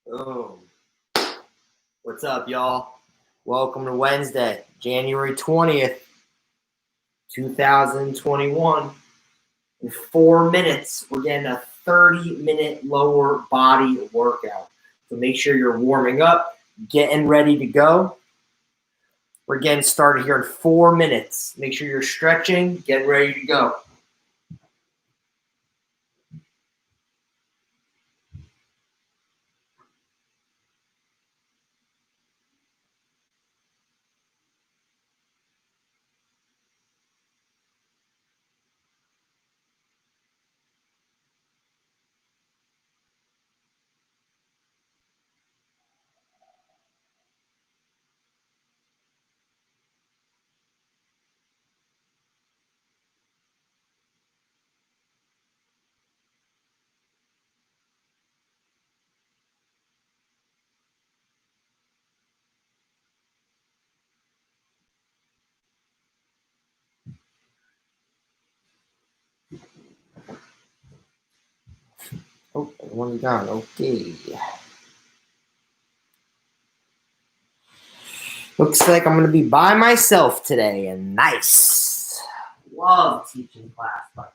Boom. What's up, y'all? Welcome to Wednesday, January 20th, 2021. In 4 minutes, we're getting a 30-minute lower body workout. So make sure you're warming up, getting ready to go. We're getting started here in 4 minutes. Make sure you're stretching, getting ready to go. Oh, everyone's gone. Okay. Looks like I'm going to be by myself today, and nice. Love teaching class by myself.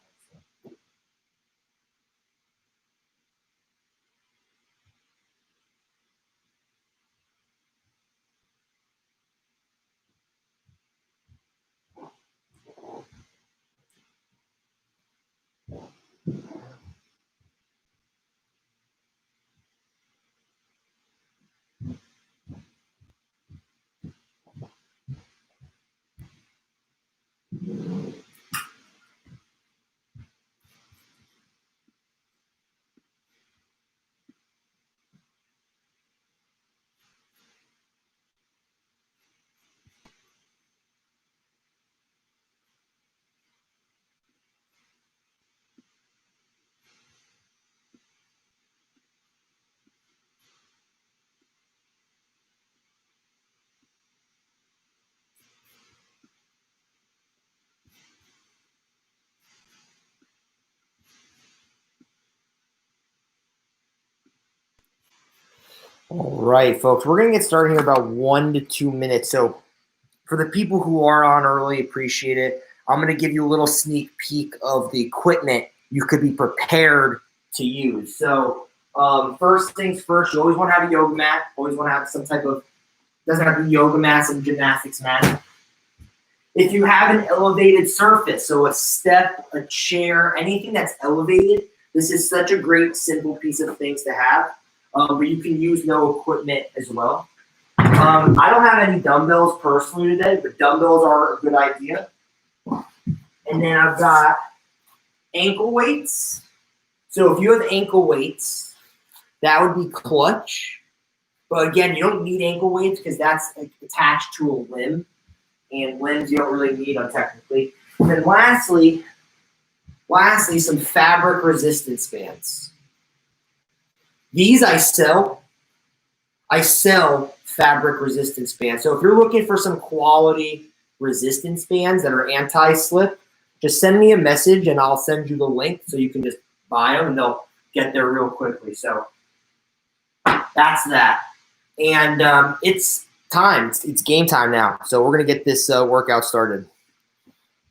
All right, folks, we're going to get started here in about 1 to 2 minutes. So for the people who are on early, appreciate it. I'm going to give you a little sneak peek of the equipment you could be prepared to use. So first things first, you always want to have a yoga mat. Always want to have some type of, doesn't have to be yoga mats and gymnastics mat. If you have an elevated surface, so a step, a chair, anything that's elevated, this is such a great, simple piece of things to have. But you can use no equipment as well. I don't have any dumbbells personally today, but dumbbells are a good idea. And then I've got ankle weights. So if you have ankle weights, that would be clutch. But again, you don't need ankle weights because that's attached to a limb. And limbs you don't really need them technically. And then lastly, some fabric resistance bands. These I sell. I sell fabric resistance bands. So if you're looking for some quality resistance bands that are anti-slip, just send me a message and I'll send you the link so you can just buy them and they'll get there real quickly. So that's that. And it's time. It's game time now. So we're going to get this workout started.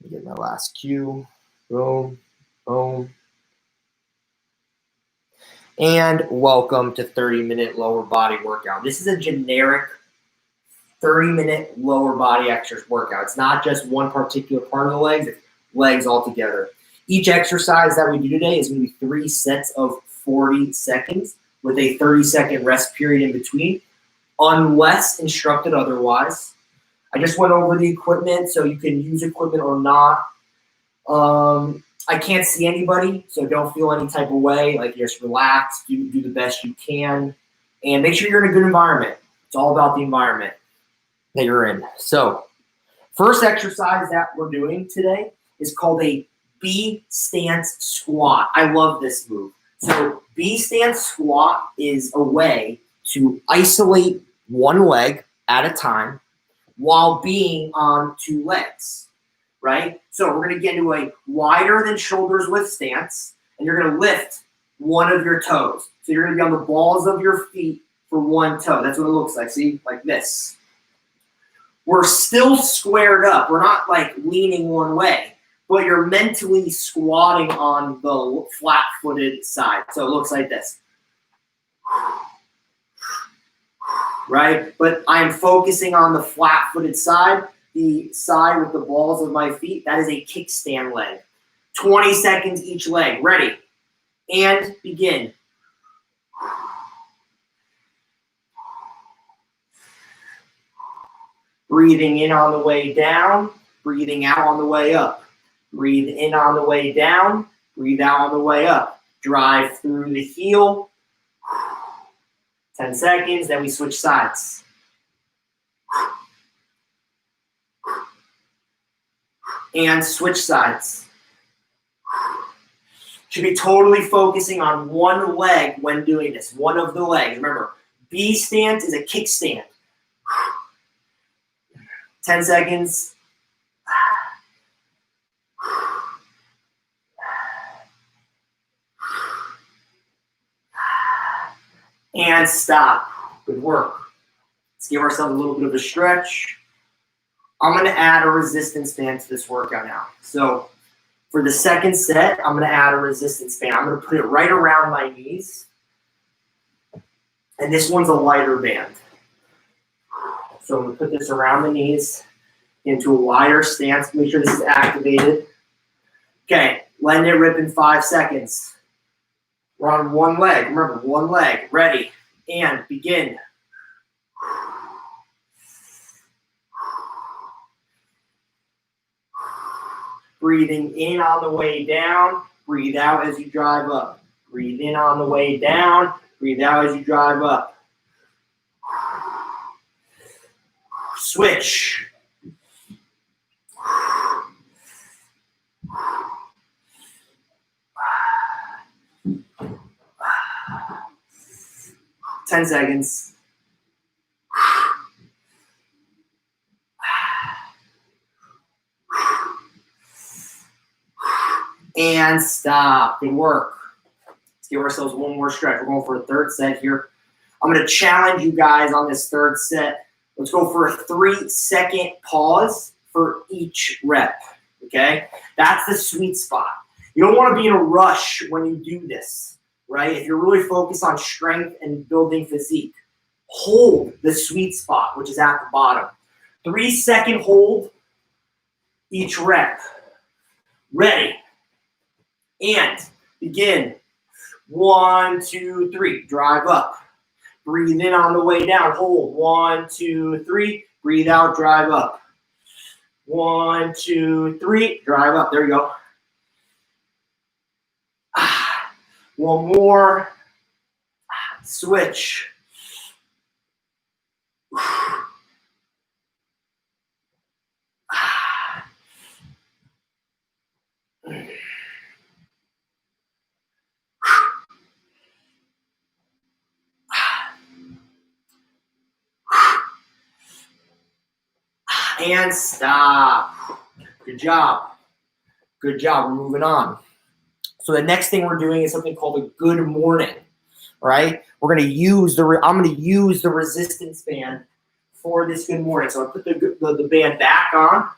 Let me get my last cue. Boom, boom. And welcome to 30-minute lower body workout. This is a generic 30-minute lower body exercise workout. It's not just one particular part of the legs, it's legs all together. Each exercise that we do today is going to be 3 sets of 40 seconds with a 30-second rest period in between, unless instructed otherwise. I just went over the equipment, so you can use equipment or not. I can't see anybody, so don't feel any type of way. Like, just relax, do the best you can, and make sure you're in a good environment. It's all about the environment that you're in. So, first exercise that we're doing today is called a B stance squat. I love this move. So, B stance squat is a way to isolate one leg at a time while being on 2 legs. Right? So we're going to get into a wider than shoulders width stance, and you're going to lift one of your toes. So you're going to be on the balls of your feet for one toe. That's what it looks like. See, like this. We're still squared up. We're not like leaning one way, but you're mentally squatting on the flat-footed side. So it looks like this. Right? But I'm focusing on the flat-footed side, the side with the balls of my feet. That is a kickstand leg. 20 seconds each leg. Ready? And begin. Breathing in on the way down, breathing out on the way up. Breathe in on the way down, breathe out on the way up. Drive through the heel. 10 seconds, then we switch sides. And switch sides. Should be totally focusing on one leg when doing this, one of the legs. Remember, B stance is a kickstand. 10 seconds. And stop. Good work. Let's give ourselves a little bit of a stretch. I'm going to add a resistance band to this workout now. So for the second set, I'm going to add a resistance band. I'm going to put it right around my knees. And this one's a lighter band. So I'm going to put this around the knees into a wider stance. Make sure this is activated. Okay, letting it rip in 5 seconds. We're on one leg. Remember, one leg. Ready. And begin. Breathing in on the way down. Breathe out as you drive up. Breathe in on the way down. Breathe out as you drive up. Switch. Ten seconds. And stop. Good work. Let's give ourselves one more stretch. We're going for a third set here. I'm going to challenge you guys on this third set. Let's go for a 3-second pause for each rep. Okay? That's the sweet spot. You don't want to be in a rush when you do this, right? If you're really focused on strength and building physique, hold the sweet spot, which is at the bottom. 3-second hold each rep. Ready. And begin. 1, 2, 3. Drive up. Breathe in on the way down. Hold. 1, 2, 3. Breathe out. Drive up. 1, 2, 3. Drive up. There you go. One more. Switch. And stop. Good job. Good job. We're moving on. So the next thing we're doing is something called a good morning, right? We're going to use I'm going to use the resistance band for this good morning. So I put the band back on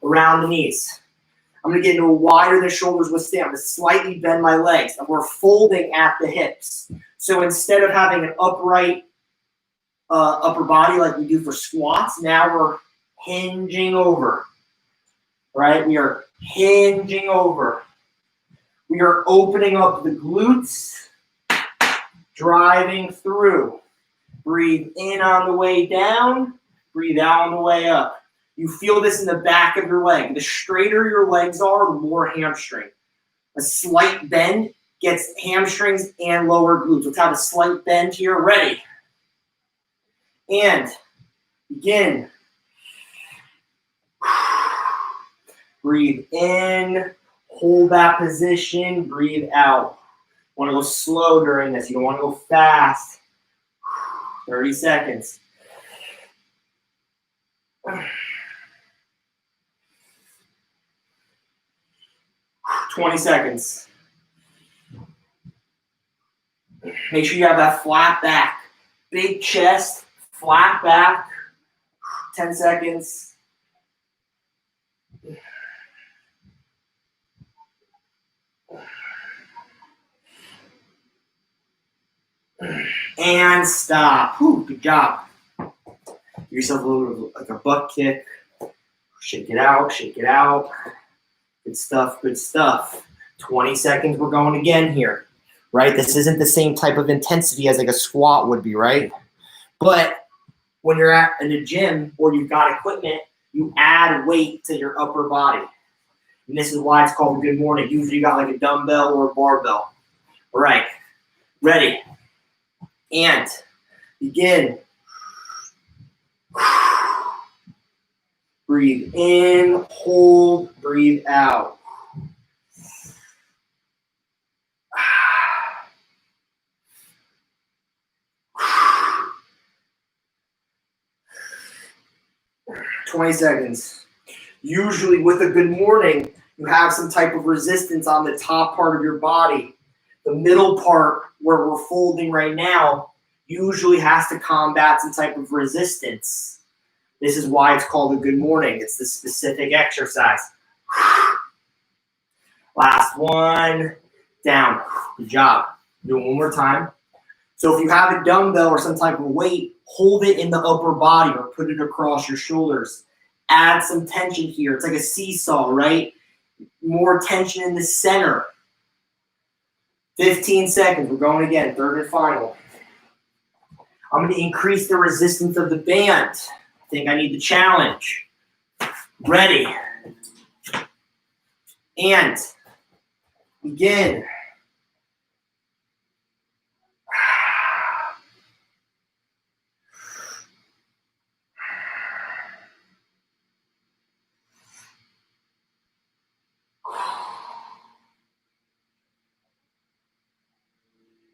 around the knees. I'm going to get into a wider than shoulders withstand. I'm going to slightly bend my legs, and we're folding at the hips. So instead of having an upright upper body like we do for squats, now we're hinging over, right? We are hinging over. We are opening up the glutes, driving through. Breathe in on the way down, breathe out on the way up. You feel this in the back of your leg. The straighter your legs are, the more hamstring. A slight bend gets hamstrings and lower glutes. Let's have a slight bend here. Ready. And begin. Breathe in, hold that position, breathe out. Want to go slow during this. You don't want to go fast. 30 seconds. 20 seconds. Make sure you have that flat back. big chest, flat back, 10 seconds. And stop. Whew, good job. Give yourself a little bit of like a butt kick. Shake it out, shake it out. Good stuff, good stuff. 20 seconds, we're going again here, right? This isn't the same type of intensity as like a squat would be, right? But when you're in a gym or you've got equipment, you add weight to your upper body. And this is why it's called a good morning. Usually you got like a dumbbell or a barbell. All right, ready. And begin. Breathe in, hold, breathe out. "20 seconds. Usually with a good morning, you have some type of resistance on the top part of your body. The middle part where we're folding right now usually has to combat some type of resistance. This is why it's called a good morning. It's the specific exercise. Last one. Down. Good job. Do it one more time. So if you have a dumbbell or some type of weight, hold it in the upper body or put it across your shoulders. Add some tension here. It's like a seesaw, right? More tension in the center. 15 seconds. We're going again. Third and final. I'm going to increase the resistance of the band. I think I need the challenge. Ready. And begin.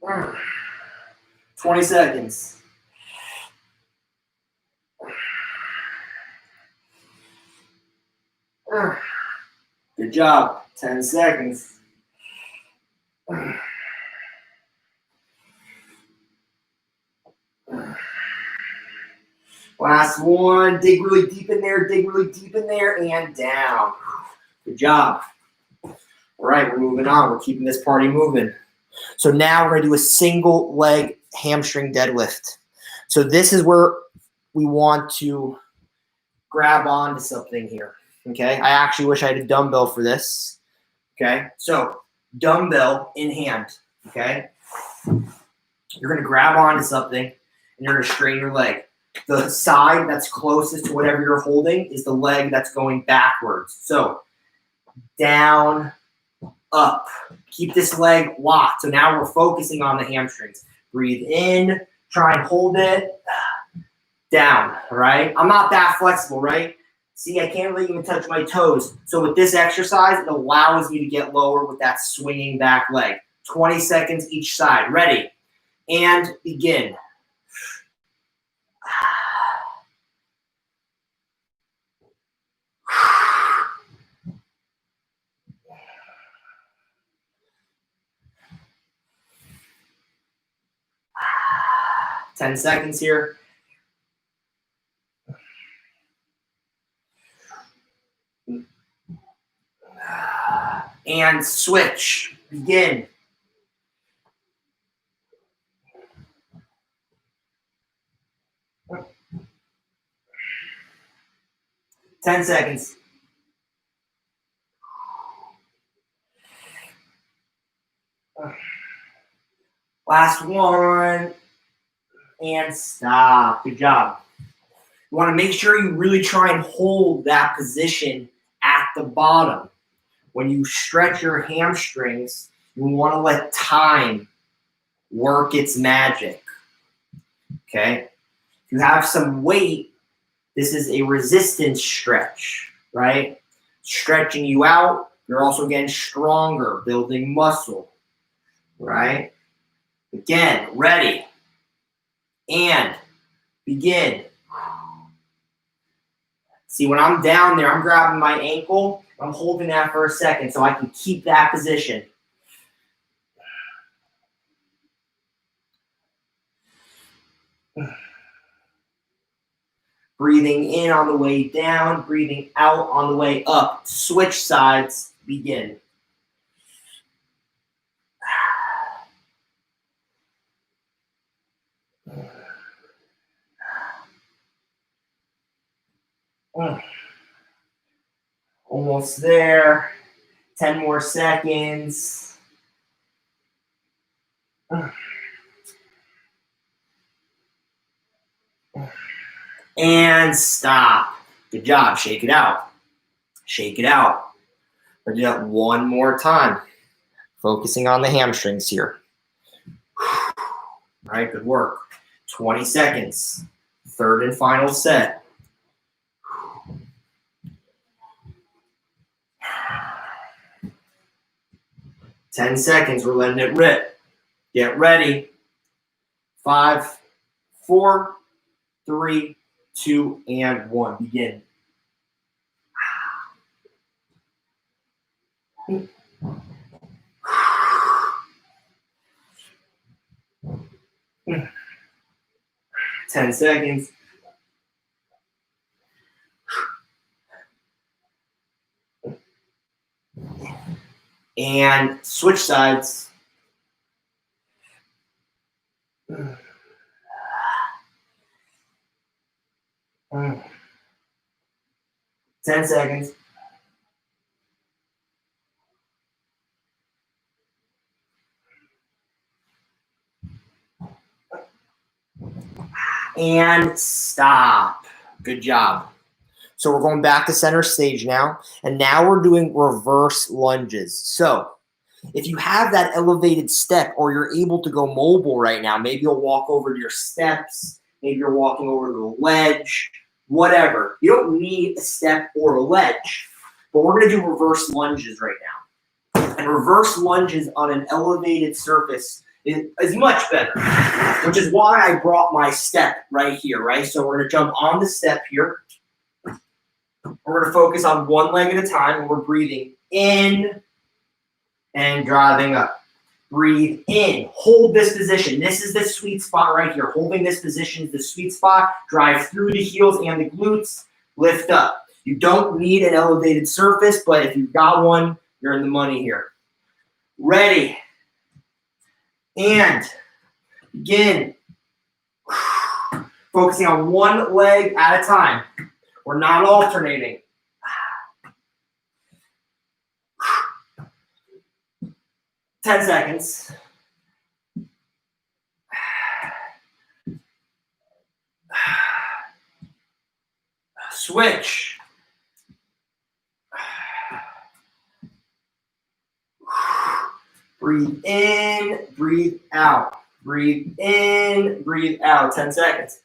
Mm. 20 seconds. Good job. 10 seconds. Last one. Dig really deep in there, dig really deep in there, and down. Good job. All right, we're moving on. We're keeping this party moving. So now we're going to do a single leg hamstring deadlift. So this is where we want to grab onto something here. Okay, I actually wish I had a dumbbell for this. Okay, so dumbbell in hand. Okay, you're going to grab onto something and you're going to straighten your leg. The side that's closest to whatever you're holding is the leg that's going backwards. So down, up. Keep this leg locked. So now we're focusing on the hamstrings. Breathe in, try and hold it. Down, all right? I'm not that flexible, right? See, I can't really even touch my toes. So with this exercise, it allows me to get lower with that swinging back leg. 20 seconds each side. Ready? And begin. Ten seconds here. And switch. Begin. Ten seconds. Last one. And stop. Good job. You want to make sure you really try and hold that position at the bottom. When you stretch your hamstrings, you want to let time work its magic. Okay? If you have some weight, this is a resistance stretch, right? Stretching you out, you're also getting stronger, building muscle, right? Again, ready. And begin. See, when I'm down there, I'm grabbing my ankle. I'm holding that for a second so I can keep that position. Breathing in on the way down, breathing out on the way up. Switch sides, begin. Almost there. 10 more seconds. And stop. Good job. Shake it out. Shake it out. We'll do that one more time. Focusing on the hamstrings here. All right, good work. 20 seconds. Third and final set. Ten seconds. We're letting it rip. Get ready. 5, 4, 3, 2, and 1. Begin. 10 seconds. And switch sides. 10 seconds. And stop. Good job. So we're going back to center stage now. And now we're doing reverse lunges. So if you have that elevated step or you're able to go mobile right now, maybe you'll walk over to your steps, maybe you're walking over to the ledge, whatever. You don't need a step or a ledge. But we're going to do reverse lunges right now. And reverse lunges on an elevated surface is much better, which is why I brought my step right here, right? So we're going to jump on the step here. We're going to focus on one leg at a time, and we're breathing in and driving up. Breathe in. Hold this position. This is the sweet spot right here. Holding this position is the sweet spot. Drive through the heels and the glutes. Lift up. You don't need an elevated surface, but if you've got one, you're in the money here. Ready. And begin. Focusing on one leg at a time. We're not alternating. 10 seconds. Switch. Breathe in, breathe out. Breathe in, breathe out. 10 seconds.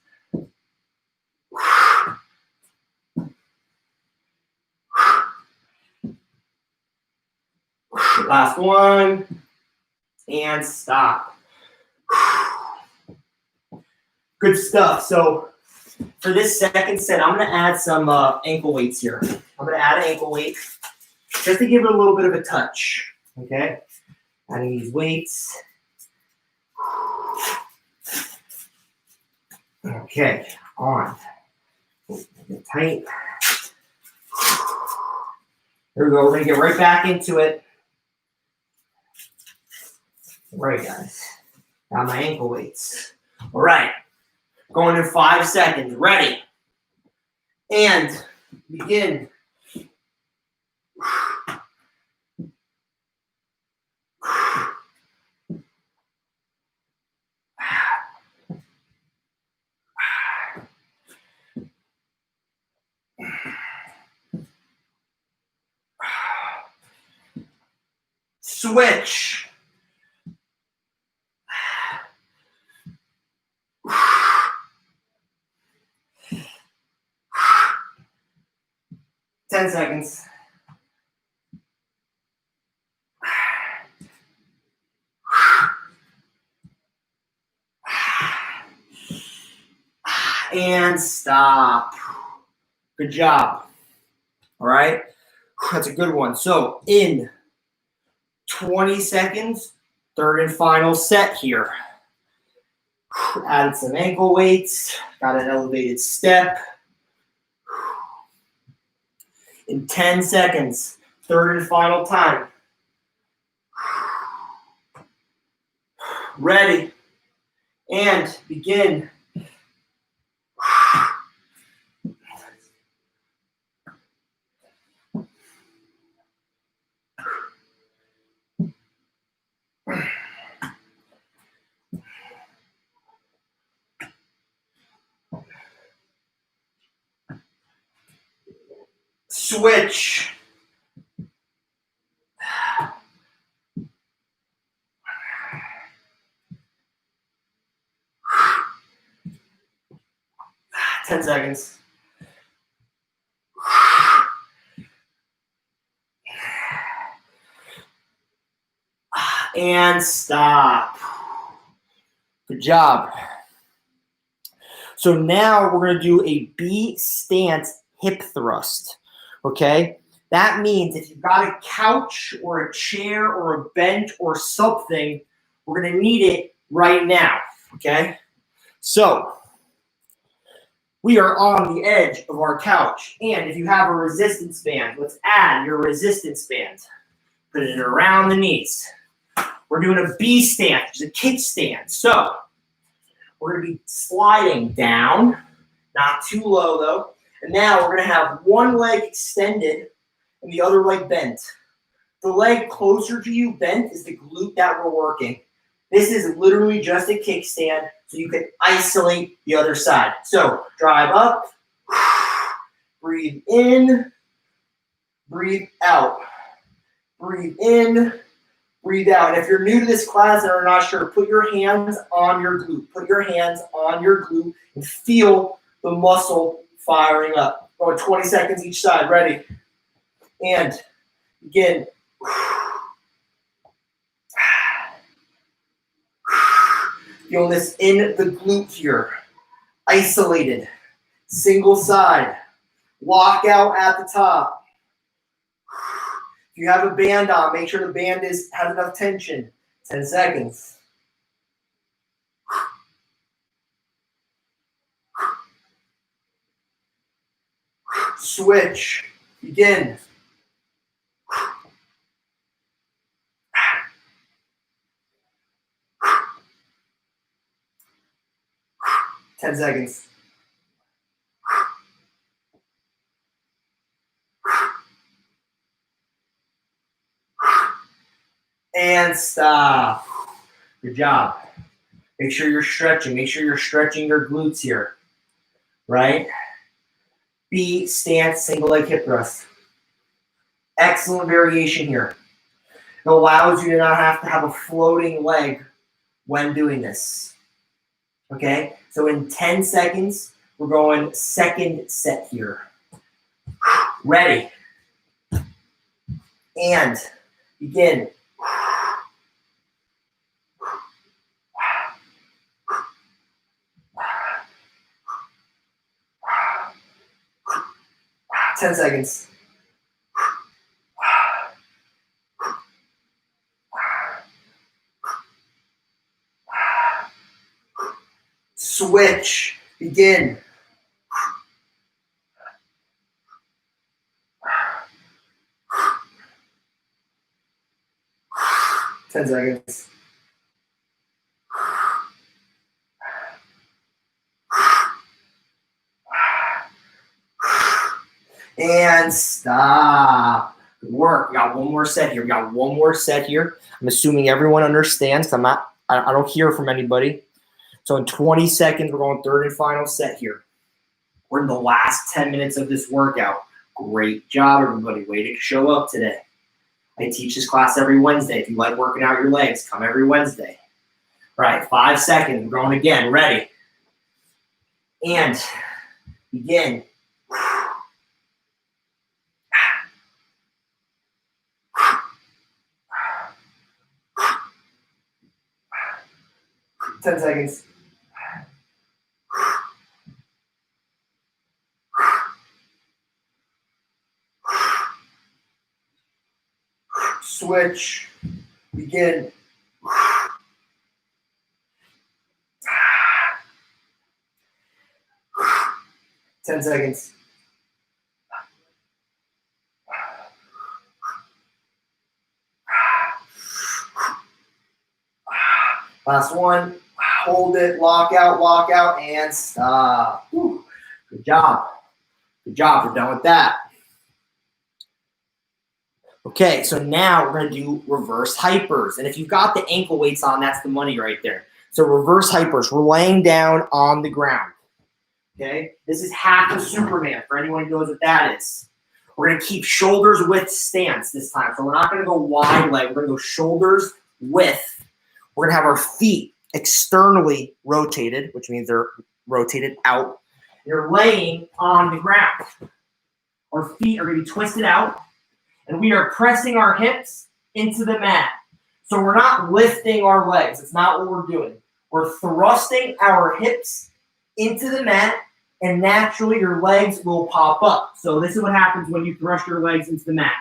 Last one. And stop. Good stuff. So for this second set, I'm going to add some ankle weights here. I'm going to add an ankle weight just to give it a little bit of a touch. Okay? Adding these weights. Okay, on. Get tight. There we go. We're going to get right back into it. All right, guys. Got my ankle weights. All right. Going in 5 seconds. Ready. And begin. Switch. Ten seconds. And stop. Good job. All right. That's a good one. So in 20 seconds, third and final set here. Added some ankle weights. Got an elevated step. In 10 seconds, third and final time. Ready. And begin. Switch. Ten seconds. And stop. Good job. So now we're going to do a B stance hip thrust. Okay? That means if you've got a couch or a chair or a bench or something, we're going to need it right now. Okay? So we are on the edge of our couch. And if you have a resistance band, let's add your resistance band. Put it around the knees. We're doing a B stance, which is a kickstand. So we're going to be sliding down, not too low though. And now we're going to have one leg extended and the other leg bent. The leg closer to you bent is the glute that we're working. This is literally just a kickstand, so you can isolate the other side. So drive up, breathe in, breathe out, breathe in, breathe out. And if you're new to this class and are not sure, put your hands on your glute. Put your hands on your glute and feel the muscle firing up. Going 20 seconds each side. Ready? And begin. Feel this in the glute here. Isolated. Single side. Lock out at the top. If you have a band on, make sure the band has enough tension. 10 seconds. Switch. Begin. 10 seconds. And stop. Good job. Make sure you're stretching. Make sure you're stretching your glutes here. Right? B stance, single leg hip thrust. Excellent variation here. It allows you to not have to have a floating leg when doing this. Okay? So in 10 seconds, we're going second set here. Ready. And begin. 10 seconds. Switch. Begin. 10 seconds. And stop. Good work. We got one more set here. We got one more set here. I'm assuming everyone understands. I don't hear from anybody. So in 20 seconds, we're going third and final set here. We're in the last 10 minutes of this workout. Great job, everybody. Way to show up today. I teach this class every Wednesday. If you like working out your legs, come every Wednesday. All right, 5 seconds. We're going again. Ready. And begin. 10 seconds. Switch. Begin. 10 seconds. Last one. Hold it, lock out, and stop. Whew. Good job. Good job. We're done with that. Okay, so now we're going to do reverse hypers. And if you've got the ankle weights on, that's the money right there. So reverse hypers, we're laying down on the ground. Okay, this is half of Superman for anyone who knows what that is. We're going to keep shoulders width stance this time. So we're not going to go wide leg. We're going to go shoulders width. We're going to have our feet externally rotated, which means they're rotated out. You're laying on the ground. Our feet are going to be twisted out, and we are pressing our hips into the mat. So we're not lifting our legs. It's not what we're doing. We're thrusting our hips into the mat, and naturally your legs will pop up. So this is what happens when you thrust your legs into the mat.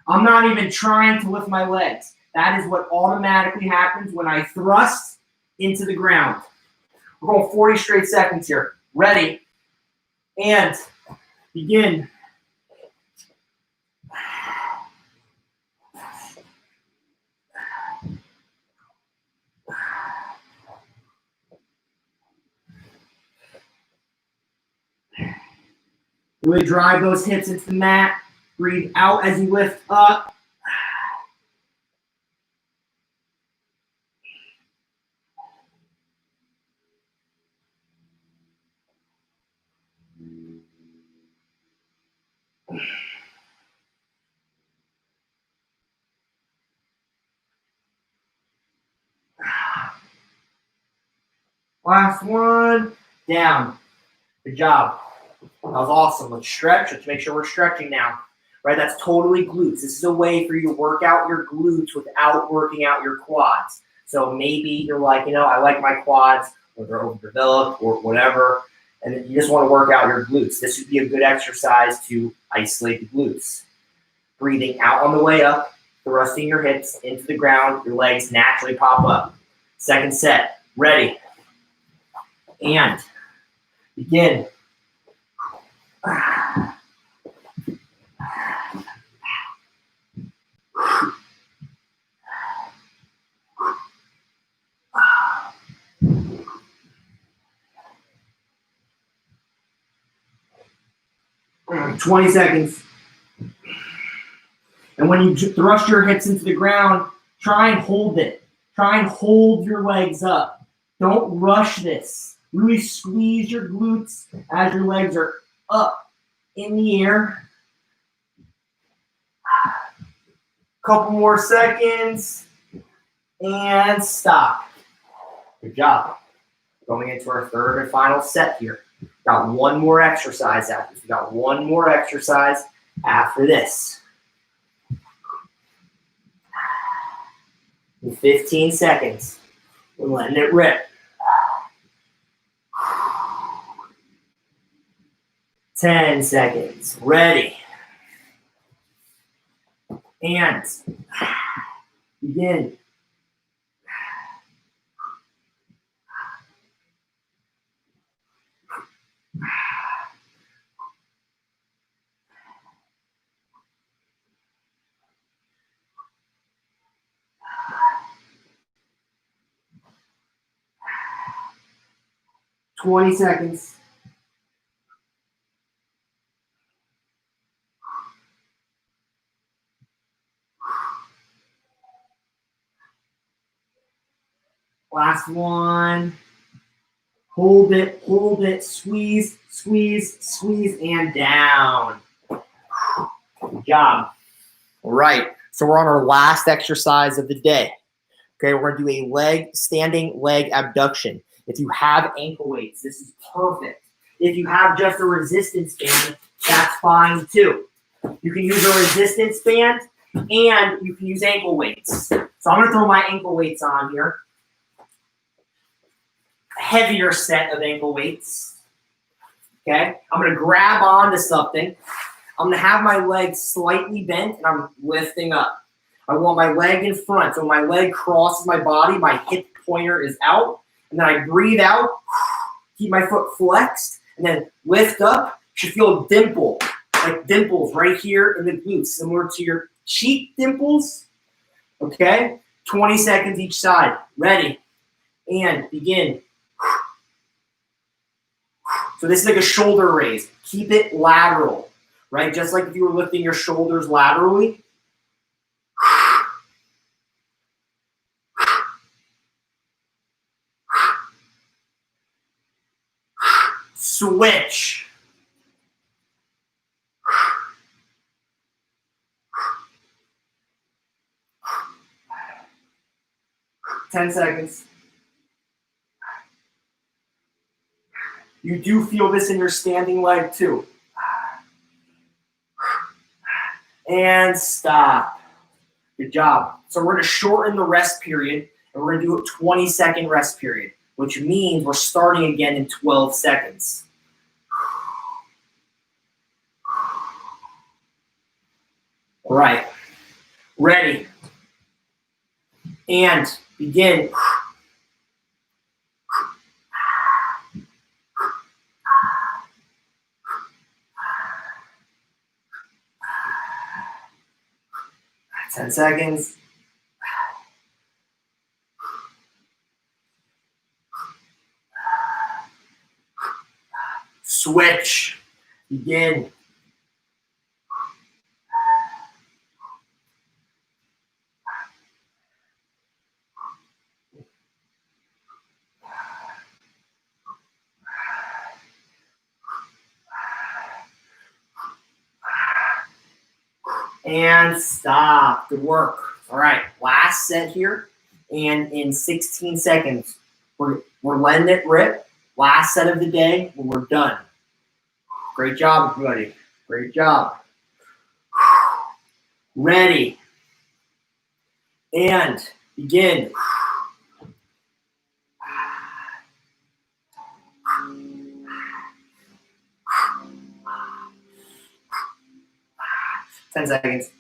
I'm not even trying to lift my legs. That is what automatically happens when I thrust into the ground. We're going 40 straight seconds here. Ready, and begin. Really drive those hips into the mat. Breathe out as you lift up. Last one. Down. Good job. That was awesome. Let's stretch. Let's make sure we're stretching now. Right? That's totally glutes. This is a way for you to work out your glutes without working out your quads. So maybe you're like, I like my quads, or they're overdeveloped, or whatever, and you just want to work out your glutes. This would be a good exercise to isolate the glutes. Breathing out on the way up, thrusting your hips into the ground, your legs naturally pop up. Second set. Ready. And begin. 20 seconds. And when you thrust your hips into the ground, try and hold it. Try and hold your legs up. Don't rush this. Really squeeze your glutes as your legs are up in the air. Couple more seconds. And stop. Good job. Going into our third and final set here. Got one more exercise after this. We got one more exercise after this. In 15 seconds. We're letting it rip. 10 seconds. Ready. And begin. Twenty seconds. Last one. Hold it, squeeze, squeeze, squeeze, and down. Good job. All right, so we're on our last exercise of the day. Okay, we're gonna do a standing leg abduction. If you have ankle weights, this is perfect. If you have just a resistance band, that's fine too. You can use a resistance band and you can use ankle weights. So I'm gonna throw my ankle weights on here. A heavier set of ankle weights. Okay, I'm gonna grab onto something. I'm gonna have my legs slightly bent and I'm lifting up. I want my leg in front. So when my leg crosses my body, my hip pointer is out. And then I breathe out, keep my foot flexed, And then lift up. You should feel a dimple, like dimples right here in the glutes, similar to your cheek dimples. Okay? 20 seconds each side. Ready. And begin. So this is like a shoulder raise. Keep it lateral, right? Just like if you were lifting your shoulders laterally. Switch. Ten seconds. You do feel this in your standing leg too. And stop. Good job. So we're going to shorten the rest period, and we're going to do a 20-second rest period, which means we're starting again in 12 seconds. All right. Ready. And begin. 10 seconds. Switch. Begin. And stop. Good work. All right, last set here. And in 16 seconds, we're letting it rip. Last set of the day, and we're done. Great job, everybody. Great job. Ready. And begin. Ten seconds.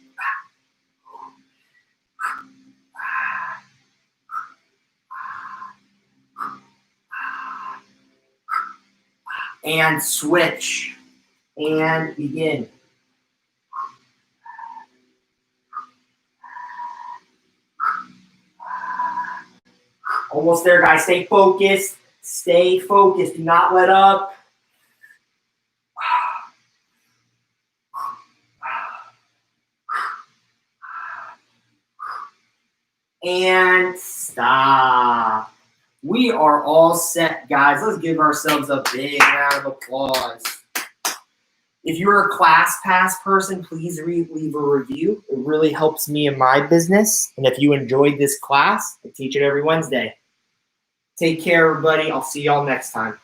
And switch. And begin. Almost there, guys. Stay focused. Stay focused. Do not let up. And stop. We are all set, guys. Let's give ourselves a big round of applause. If you're a ClassPass person, please leave a review. It really helps me in my business. And if you enjoyed this class, I teach it every Wednesday. Take care, everybody. I'll see y'all next time.